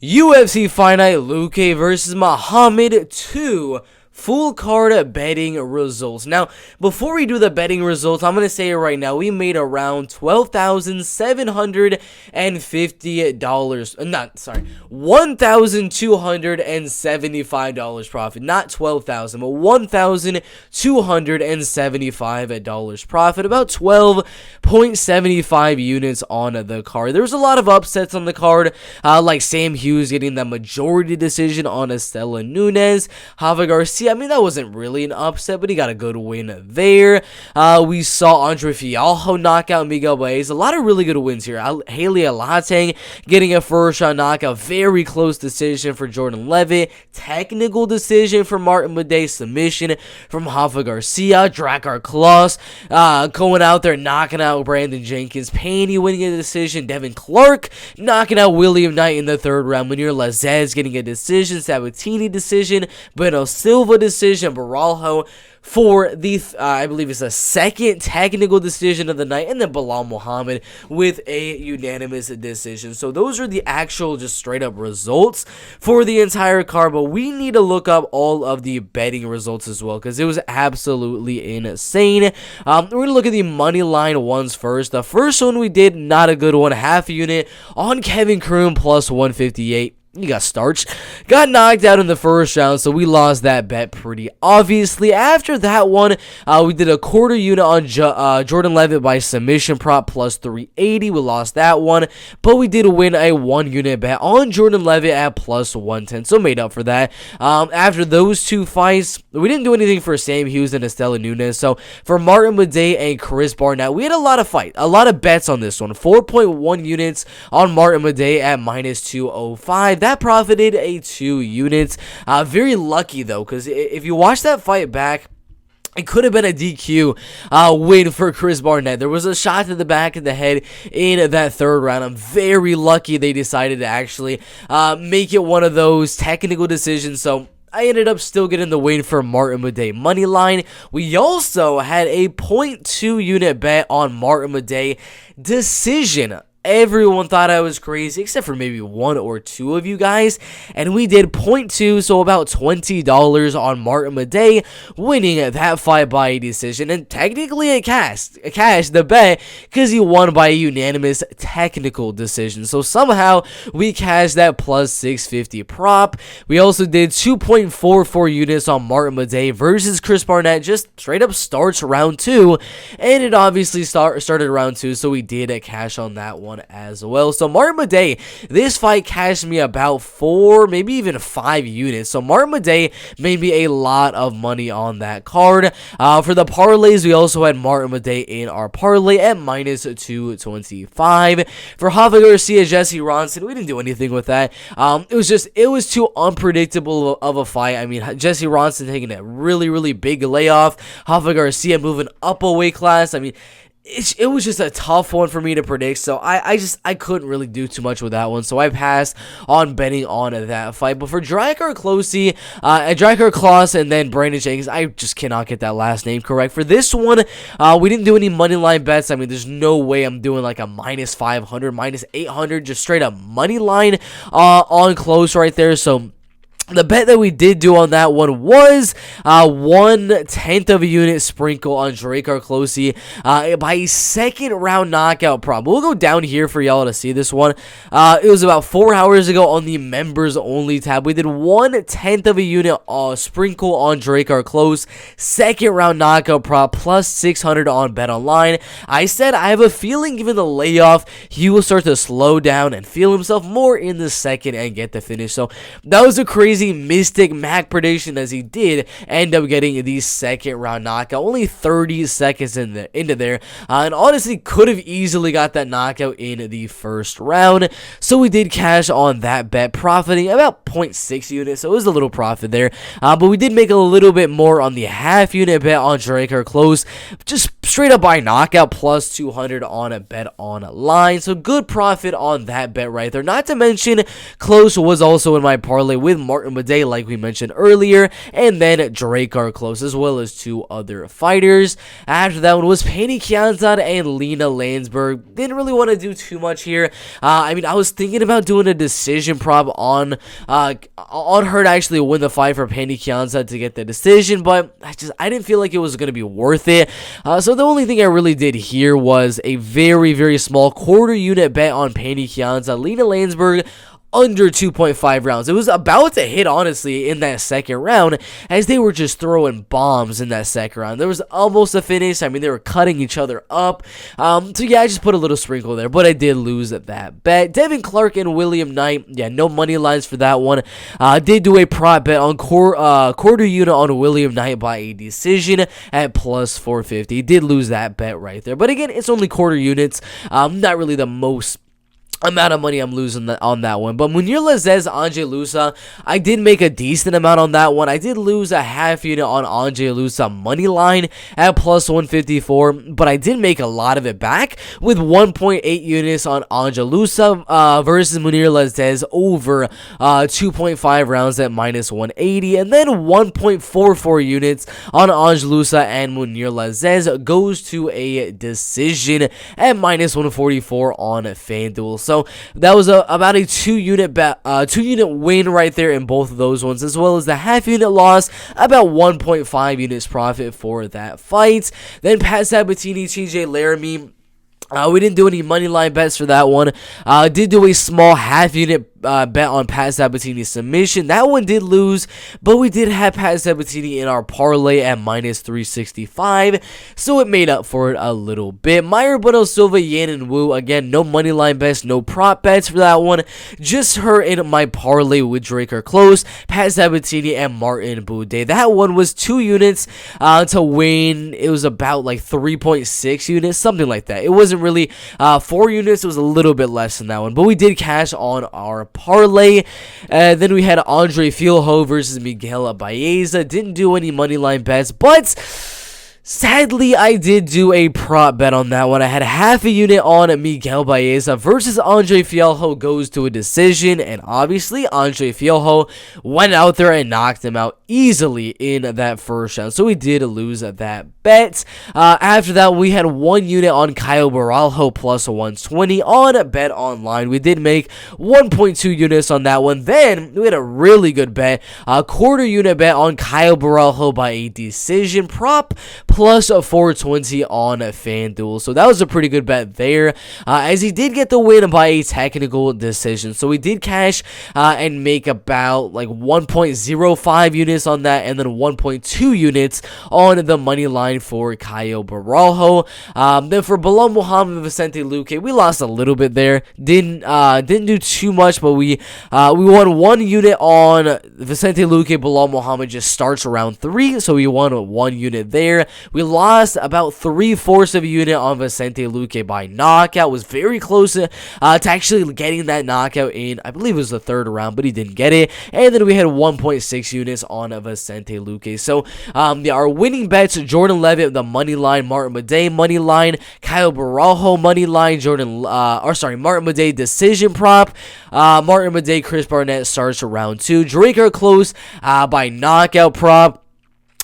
UFC Fight Night Luque versus Muhammad 2 full card betting results. Now, before we do the betting results, I'm going to say it right now. We made around $1,275 profit. Not $12,000, but $1,275 profit. About 12.75 units on the card. There was a lot of upsets on the card, like Sam Hughes getting the majority decision on Estela Nunes. Javier Garcia, I mean, that wasn't really an upset, but he got a good win there. We saw Andre Fialho knock out Miguel Baeza. A lot of really good wins here. Haley Alateng getting a first-round knockout. Very close decision for Jordan Levitt. Technical decision for Martin Madej. Submission from Javier Garcia. Drakkar Klose going out there knocking out Brandon Jenkins. Paney winning a decision. Devin Clark knocking out William Knight in the third round. Munir Lazez getting a decision. Sabatini decision. Bueno Silva decision. Baralho for the, I believe it's the second technical decision of the night, and then Bilal Muhammad with a unanimous decision. So those are the actual just straight up results for the entire card, but we need to look up all of the betting results as well, because it was absolutely insane. We're going to look at the money line ones first. The first one we did, not a good one, half a unit on Kevin Kroon plus 158. He got starched, got knocked out in the first round, so we lost that bet pretty obviously. After that one, we did a quarter unit on Jordan Levitt by submission prop plus 380. We lost that one, but we did win a 1 unit bet on Jordan Levitt at plus 110, so made up for that. After those two fights, we didn't do anything for Sam Hughes and Estela Nunes. So for Martin Madej and Chris Barnett, we had a lot of bets on this one. 4.1 units on Martin Madej at minus 205. That profited a 2 units. Very lucky though, because if you watch that fight back, it could have been a DQ win for Chris Barnett. There was a shot to the back of the head in that third round. I'm very lucky they decided to actually make it one of those technical decisions. So I ended up still getting the win for Martin Madej money line. We also had a 0.2 unit bet on Martin Madej decision. Everyone thought I was crazy, except for maybe 1 or 2 of you guys, and we did 0.2, so about $20 on Martin Madej, winning that fight by a decision, and technically it cashed the bet, because he won by a unanimous technical decision. So somehow, we cashed that plus 650 prop. We also did 2.44 units on Martin Madej versus Chris Barnett, just straight up starts round 2, and it obviously started round 2, so we did a cash on that one as well. So Martin Madej, this fight cashed me about 4, maybe even 5 units. So Martin Madej made me a lot of money on that card. For the parlays, we also had Martin Madej in our parlay at minus 225. For Javier Garcia, Jesse Ronson, we didn't do anything with that. It was too unpredictable of a fight. I mean, Jesse Ronson taking a really big layoff. Javier Garcia moving up a weight class. I mean, it was just a tough one for me to predict, so I couldn't really do too much with that one, so I passed on betting on that fight. But for Drakkar Klose, and then Brandon Jenkins, I just cannot get that last name correct. For this one, we didn't do any money line bets. I mean, there's no way I'm doing like a minus 500, minus 800, just straight up money line on Klose right there. So the bet that we did do on that one was 1/10 of a unit sprinkle on Drakkar Klose by a second round knockout prop. We'll go down here for y'all to see this one. It was about 4 hours ago on the members only tab. We did 1/10 of a unit sprinkle on Drakkar Klose, second round knockout prop plus 600 on Bet Online. I said I have a feeling given the layoff, he will start to slow down and feel himself more in the second and get the finish. So that was a crazy Mystic Mac prediction, as he did end up getting the second round knockout, only 30 seconds into there, and honestly could have easily got that knockout in the first round. So we did cash on that bet, profiting about 0.6 units, so it was a little profit there, but we did make a little bit more on the half unit bet on Drakkar Klose, just straight up by knockout, plus 200 on a bet online. So good profit on that bet right there. Not to mention, close was also in my parlay with Martin Buday, like we mentioned earlier, and then Drake are close, as well as 2 other fighters. After that one was Penny Kianzad and Lena Landsberg. Didn't really want to do too much here. I mean, I was thinking about doing a decision prop on her to actually win the fight for Penny Kianzad to get the decision, but I didn't feel like it was going to be worth it. So the only thing I really did here was a very, very small quarter unit bet on Penny Kianzad, Lena Landsberg, under 2.5 rounds. It was about to hit, honestly, in that second round, as they were just throwing bombs in that second round. There was almost a finish. I mean, they were cutting each other up. So yeah, I just put a little sprinkle there, but I did lose at that bet. Devin Clark and William Knight, yeah, no money lines for that one. Did do a prop bet on quarter unit on William Knight by a decision at plus 450. Did lose that bet right there, but again, it's only quarter units. Not really the most amount of money I'm losing on that one. But Munir Lazzez, Andre Lusa, I did make a decent amount on that one. I did lose a half unit on Andre Lusa money line at plus 154, but I did make a lot of it back with 1.8 units on Andre Lusa versus Munir Lazzez over 2.5 rounds at minus 180, and then 1.44 units on Andre Lusa and Munir Lazzez goes to a decision at minus 144 on FanDuel. So that was about a 2-unit bet, 2-unit win right there in both of those ones, as well as the half-unit loss, about 1.5 units profit for that fight. Then Pat Sabatini, TJ Laramie. We didn't do any money line bets for that one. Did do a small half-unit bet on Pat Sabatini's submission. That one did lose, but we did have Pat Sabatini in our parlay at minus 365, so it made up for it a little bit. Meyer Bueno Silva, Yan and Wu, again, no money line bets, no prop bets for that one. Just her in my parlay with Drake are close, Pat Sabatini and Martin Buday. That one was 2 units to win. It was about like 3.6 units, something like that. It wasn't really 4 units. It was a little bit less than that one, but we did cash on our parlay. Then we had Andre Fialho versus Miguel Baeza. Didn't do any money line bets, but sadly, I did do a prop bet on that one. I had half a unit on Miguel Baeza versus Andre Fialho goes to a decision, and obviously Andre Fialho went out there and knocked him out easily in that first round, so we did lose at that bet. After that, we had 1 unit on Kyle Baralho plus 120 on Bet Online. We did make 1.2 units on that one. Then we had a really good bet, a quarter unit bet on Kyle Baralho by a decision prop plus 420 on FanDuel. So that was a pretty good bet there, as he did get the win by a technical decision. So we did cash and make about like 1.05 units on that, and then 1.2 units on the money line for Kyle Baralho. Then for Bilal Muhammad and Vicente Luque, we lost a little bit there. Didn't do too much, but we won 1 unit on Vicente Luque. Bilal Muhammad just starts around 3, so we won 1 unit there. We lost about 3/4 of a unit on Vicente Luque by knockout. Was very close to actually getting that knockout in, I believe it was the 3rd round, but he didn't get it. And then we had 1.6 units on Vicente Luque. So our winning bets: Jordan Levitt, the money line; Martin Buday, money line; Kyle Baralho, money line; Martin Buday, decision prop; Martin Buday, Chris Barnett starts round 2; Drake are close by knockout prop.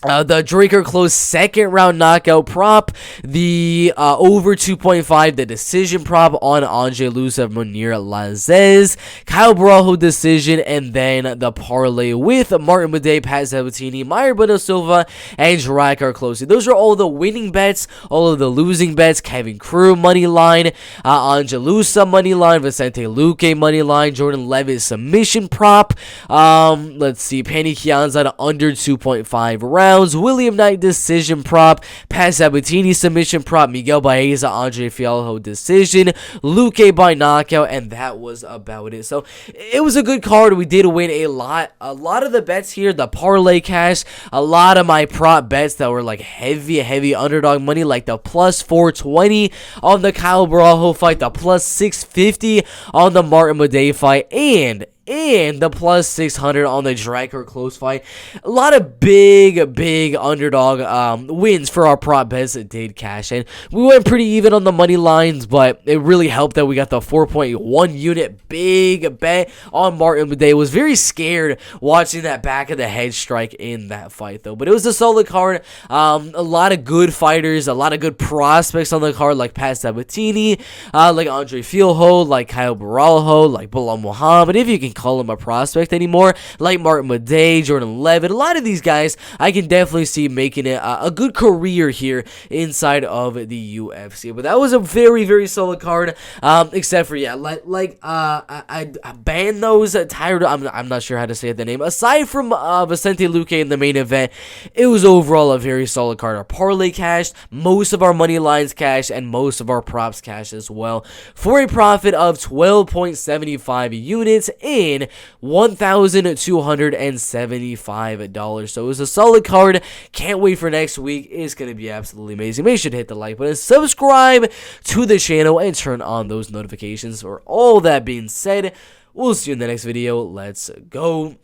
The Drake are close 2nd round knockout prop, the over 2.5, the decision prop on Andre Lusa, Munir Lazzez, Kyle Baralho decision, and then the parlay with Martin Buday, Pat Sabatini, Meyer Bueno Silva, and Drake are close. Those are all the winning bets. All of the losing bets: Kevin Crew money line, Andre Lusa money line, Vicente Luque money line, Jordan Levitt submission prop. Let's see, Penny Kianzad under 2.5 rounds. William Knight decision prop, Pat Sabatini submission prop, Miguel Baeza, Andre Fialho decision, Luque by knockout, and that was about it. So it was a good card. We did win a lot of the bets here, the parlay cash, a lot of my prop bets that were like heavy underdog money, like the plus 420 on the Kyle Baralho fight, the plus 650 on the Martin Buday fight, and and the plus 600 on the Drakkar close fight. A lot of big underdog wins for our prop bets that did cash in. We went pretty even on the money lines, but it really helped that we got the 4.1 unit big bet on Martin Day. Was very scared watching that back of the head strike in that fight though, but it was a solid card. A lot of good fighters, a lot of good prospects on the card, like Pat Sabatini, like Andre Fialho, like Kyle Baralho, like Bilal Muhammad, if you can call him a prospect anymore, like Martin Day, Jordan Levitt. A lot of these guys I can definitely see making it a good career here inside of the UFC. But that was a very solid card, except for I banned those tired. I'm not sure how to say the name. Aside from Vicente Luque in the main event, it was overall a very solid card. Our parlay cashed, most of our money lines cashed, and most of our props cashed as well, for a profit of 12.75 units in $1,275. So it was a solid card. Can't wait for next week. It's going to be absolutely amazing. Make sure to hit the like button, subscribe to the channel, and turn on those notifications. For all that being said, we'll see you in the next video. Let's go.